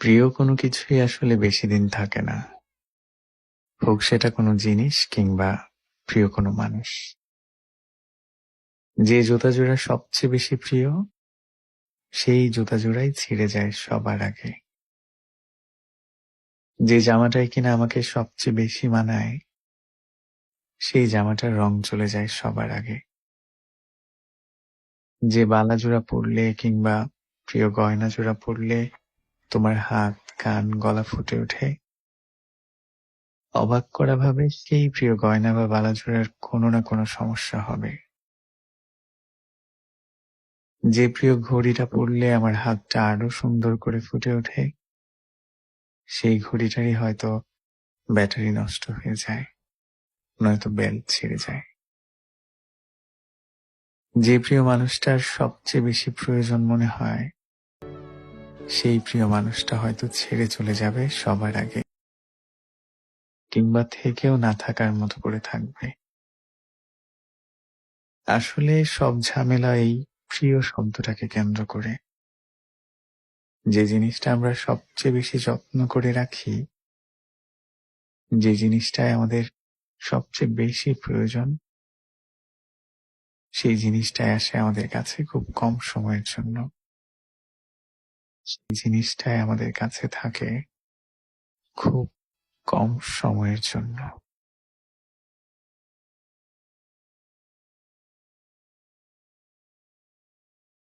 প্রিয় কোনো কিছুই আসলে বেশিদিন থাকে না। হোক সেটা কোনো জিনিস কিংবা প্রিয় কোনো মানুষ। যে জুতা জোড়া সবচেয়ে বেশি প্রিয়, সেই জুতা জোড়াই ছিঁড়ে যায় সবার আগে। যে জামাটাই কিনা আমাকে সবচেয়ে বেশি মানায়, সেই জামাটার রং চলে যায় সবার আগে। যে বালা জোড়া পরলে কিংবা প্রিয় গয়না জোড়া পরলে তোমার হাত, কান, গলা ফুটে ওঠে, অবাক করা ভাবে সেই প্রিয় গয়না বা বালা জোড়ার কোনো না কোনো সমস্যা হবে। যে প্রিয় ঘড়িটা পরলে আমার হাতটা আরো সুন্দর করে ফুটে ওঠে, সেই ঘড়িটারই হয়তো ব্যাটারি নষ্ট হয়ে যায়, নয়তো বেল্ট ছিঁড়ে যায়। যে প্রিয় মানুষটার সবচেয়ে বেশি প্রয়োজন মনে হয়, সেই প্রিয় মানুষটা হয়তো ছেড়ে চলে যাবে সবার আগে, কিংবা থেকেও না থাকার মতো করে থাকবে। আসলে সব ঝামেলা এই প্রিয় শব্দটাকে কেন্দ্র করে। যে জিনিসটা আমরা সবচেয়ে বেশি যত্ন করে রাখি, যে জিনিসটাই আমাদের সবচেয়ে বেশি প্রয়োজন, সেই জিনিসটাই আসে আমাদের কাছে খুব কম সময়ের জন্য। সেই জিনিসটাই আমাদের কাছে থাকে খুব কম সময়ের জন্য।